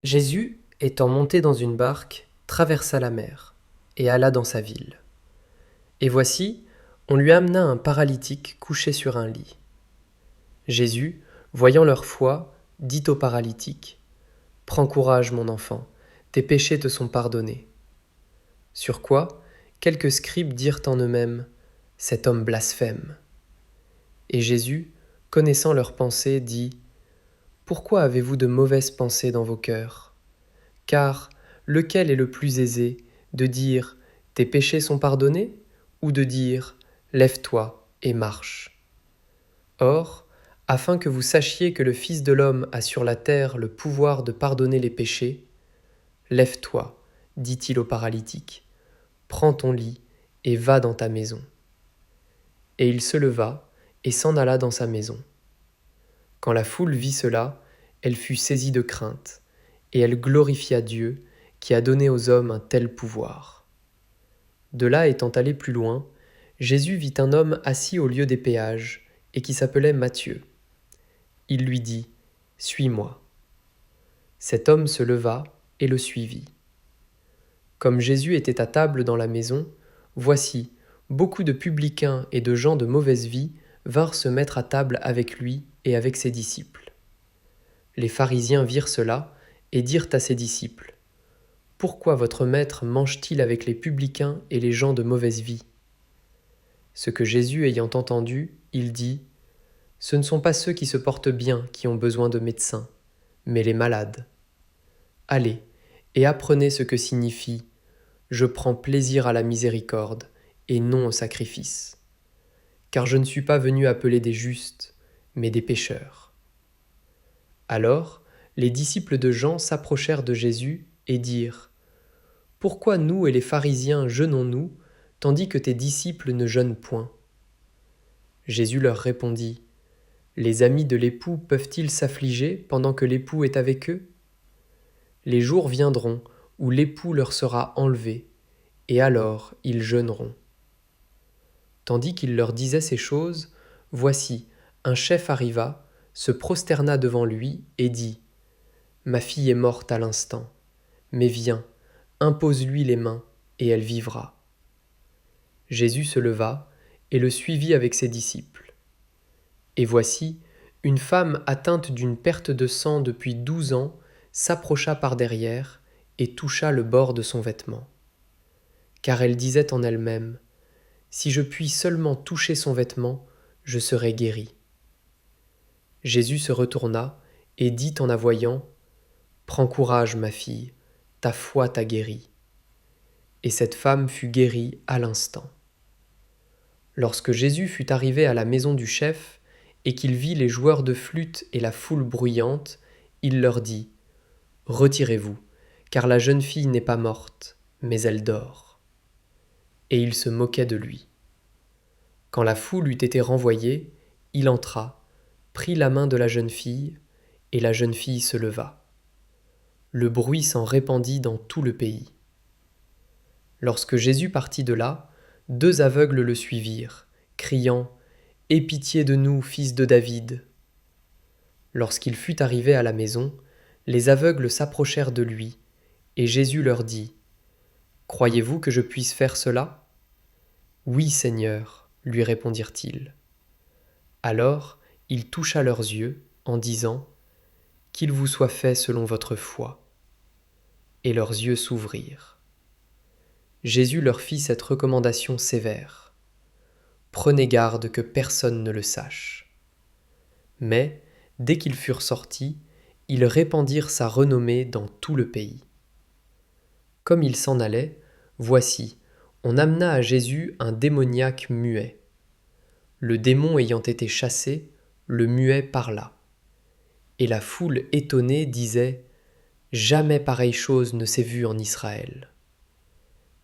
Jésus, étant monté dans une barque, traversa la mer, et alla dans sa ville. Et voici, on lui amena un paralytique couché sur un lit. Jésus, voyant leur foi, dit au paralytique, « Prends courage, mon enfant, tes péchés te sont pardonnés. » Sur quoi, quelques scribes dirent en eux-mêmes, « Cet homme blasphème. » Et Jésus, connaissant leurs pensées, dit, « Pourquoi avez-vous de mauvaises pensées dans vos cœurs ? Car lequel est le plus aisé, de dire « Tes péchés sont pardonnés » ou de dire « Lève-toi et marche ». Or, afin que vous sachiez que le Fils de l'homme a sur la terre le pouvoir de pardonner les péchés, « Lève-toi, dit-il au paralytique, prends ton lit et va dans ta maison. » Et il se leva et s'en alla dans sa maison. Quand la foule vit cela, elle fut saisie de crainte, et elle glorifia Dieu qui a donné aux hommes un tel pouvoir. De là étant allé plus loin, Jésus vit un homme assis au lieu des péages, et qui s'appelait Matthieu. Il lui dit, « Suis-moi. » Cet homme se leva et le suivit. Comme Jésus était à table dans la maison, voici, beaucoup de publicains et de gens de mauvaise vie vinrent se mettre à table avec lui et avec ses disciples. Les pharisiens virent cela et dirent à ses disciples, « Pourquoi votre maître mange-t-il avec les publicains et les gens de mauvaise vie ?» Ce que Jésus ayant entendu, il dit, « Ce ne sont pas ceux qui se portent bien qui ont besoin de médecins, mais les malades. Allez, et apprenez ce que signifie « Je prends plaisir à la miséricorde et non au sacrifice. » Car je ne suis pas venu appeler des justes, mais des pécheurs. » Alors, les disciples de Jean s'approchèrent de Jésus et dirent, « Pourquoi nous et les pharisiens jeûnons-nous, tandis que tes disciples ne jeûnent point ?» Jésus leur répondit, « Les amis de l'époux peuvent-ils s'affliger pendant que l'époux est avec eux ? Les jours viendront où l'époux leur sera enlevé, et alors ils jeûneront. » Tandis qu'il leur disait ces choses, voici, un chef arriva, se prosterna devant lui et dit, « Ma fille est morte à l'instant, mais viens, impose-lui les mains, et elle vivra. » Jésus se leva et le suivit avec ses disciples. Et voici, une femme atteinte d'une perte de sang depuis 12 ans s'approcha par derrière et toucha le bord de son vêtement. Car elle disait en elle-même, « Si je puis seulement toucher son vêtement, je serai guérie. » Jésus se retourna et dit en la voyant, « Prends courage, ma fille, ta foi t'a guérie. » Et cette femme fut guérie à l'instant. Lorsque Jésus fut arrivé à la maison du chef, et qu'il vit les joueurs de flûte et la foule bruyante, il leur dit, « Retirez-vous, car la jeune fille n'est pas morte, mais elle dort. » Et il se moquait de lui. Quand la foule eut été renvoyée, il entra, prit la main de la jeune fille, et la jeune fille se leva. Le bruit s'en répandit dans tout le pays. Lorsque Jésus partit de là, 2 aveugles le suivirent, criant, « Aie pitié de nous, fils de David. » Lorsqu'il fut arrivé à la maison, les aveugles s'approchèrent de lui, et Jésus leur dit, « Croyez-vous que je puisse faire cela ? » « Oui, Seigneur, » lui répondirent-ils. Alors il toucha leurs yeux, en disant, « Qu'il vous soit fait selon votre foi. » Et leurs yeux s'ouvrirent. Jésus leur fit cette recommandation sévère. « Prenez garde que personne ne le sache. » Mais, dès qu'ils furent sortis, ils répandirent sa renommée dans tout le pays. Comme ils s'en allaient, voici, on amena à Jésus un démoniaque muet. Le démon ayant été chassé, le muet parla. Et la foule étonnée disait, « Jamais pareille chose ne s'est vue en Israël. »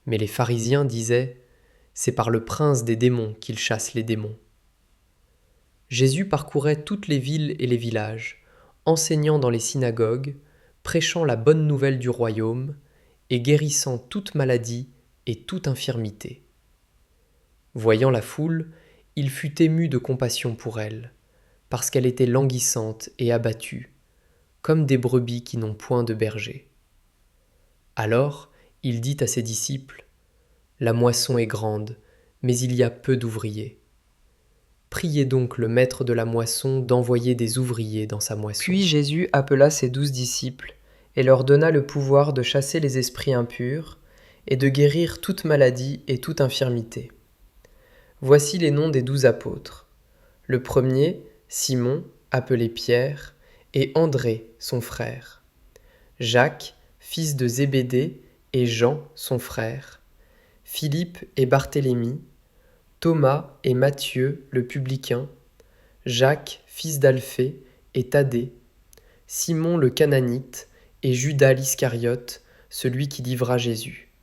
Mais les pharisiens disaient, « C'est par le prince des démons qu'il chasse les démons. » Jésus parcourait toutes les villes et les villages, enseignant dans les synagogues, prêchant la bonne nouvelle du royaume et guérissant toute maladie et toute infirmité. Voyant la foule, il fut ému de compassion pour elle, parce qu'elle était languissante et abattue, comme des brebis qui n'ont point de berger. Alors il dit à ses disciples, La moisson est grande, mais il y a peu d'ouvriers. Priez donc le maître de la moisson d'envoyer des ouvriers dans sa moisson. Puis Jésus appela ses 12 disciples et leur donna le pouvoir de chasser les esprits impurs et de guérir toute maladie et toute infirmité. Voici les noms des 12 apôtres. Le premier, Simon, appelé Pierre, et André, son frère. Jacques, fils de Zébédée, et Jean, son frère. Philippe et Barthélemy. Thomas et Matthieu, le publicain. Jacques, fils d'Alphée, et Thaddée. Simon le Cananite, et Judas l'Iscariote, celui qui livra Jésus.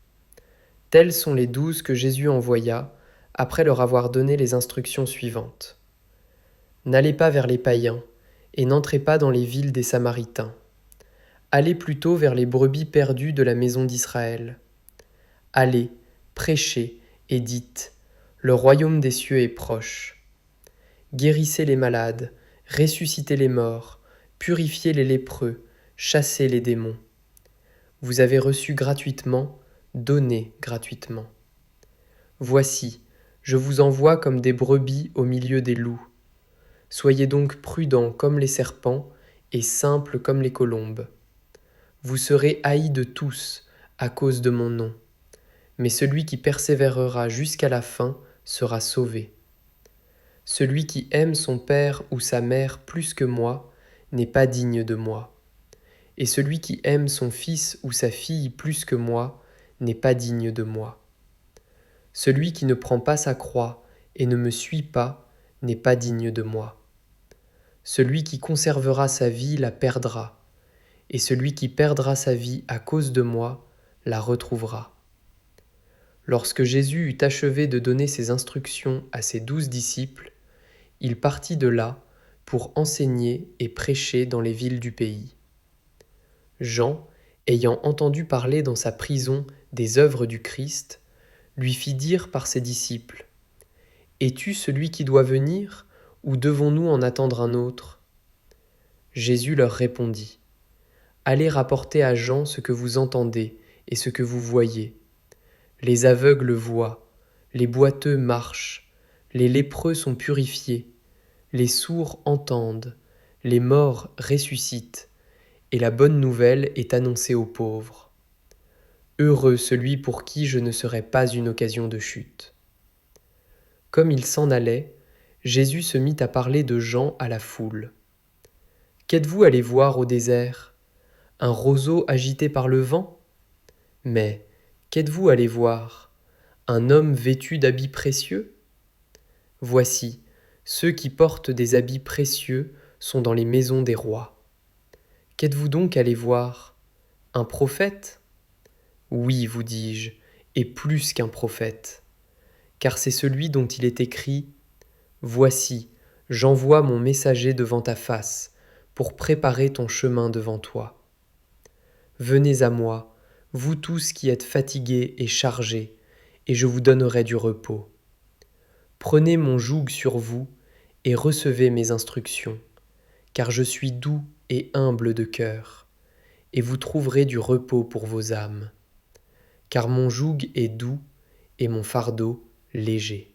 Tels sont les 12 que Jésus envoya, après leur avoir donné les instructions suivantes. N'allez pas vers les païens, et n'entrez pas dans les villes des Samaritains. Allez plutôt vers les brebis perdues de la maison d'Israël. Allez, prêchez, et dites, le royaume des cieux est proche. Guérissez les malades, ressuscitez les morts, purifiez les lépreux, chassez les démons. Vous avez reçu gratuitement, donnez gratuitement. Voici, je vous envoie comme des brebis au milieu des loups. Soyez donc prudents comme les serpents et simples comme les colombes. Vous serez haïs de tous à cause de mon nom, mais celui qui persévérera jusqu'à la fin sera sauvé. Celui qui aime son père ou sa mère plus que moi n'est pas digne de moi, et celui qui aime son fils ou sa fille plus que moi n'est pas digne de moi. Celui qui ne prend pas sa croix et ne me suit pas n'est pas digne de moi. Celui qui conservera sa vie la perdra, et celui qui perdra sa vie à cause de moi la retrouvera. Lorsque Jésus eut achevé de donner ses instructions à ses 12 disciples, il partit de là pour enseigner et prêcher dans les villes du pays. Jean, ayant entendu parler dans sa prison des œuvres du Christ, lui fit dire par ses disciples, « Es-tu celui qui doit venir, ou devons-nous en attendre un autre ?» Jésus leur répondit, « Allez rapporter à Jean ce que vous entendez et ce que vous voyez. Les aveugles voient, les boiteux marchent, les lépreux sont purifiés, les sourds entendent, les morts ressuscitent, et la bonne nouvelle est annoncée aux pauvres. Heureux celui pour qui je ne serai pas une occasion de chute. » Comme il s'en allait, Jésus se mit à parler de Jean à la foule. « Qu'êtes-vous allé voir au désert? Un roseau agité par le vent? Mais qu'êtes-vous allé voir? Un homme vêtu d'habits précieux? Voici, ceux qui portent des habits précieux sont dans les maisons des rois. Qu'êtes-vous donc allé voir? Un prophète? Oui, vous dis-je, et plus qu'un prophète, car c'est celui dont il est écrit « Voici, j'envoie mon messager devant ta face, pour préparer ton chemin devant toi. Venez à moi, vous tous qui êtes fatigués et chargés, et je vous donnerai du repos. Prenez mon joug sur vous et recevez mes instructions, car je suis doux et humble de cœur, et vous trouverez du repos pour vos âmes. Car mon joug est doux et mon fardeau léger. »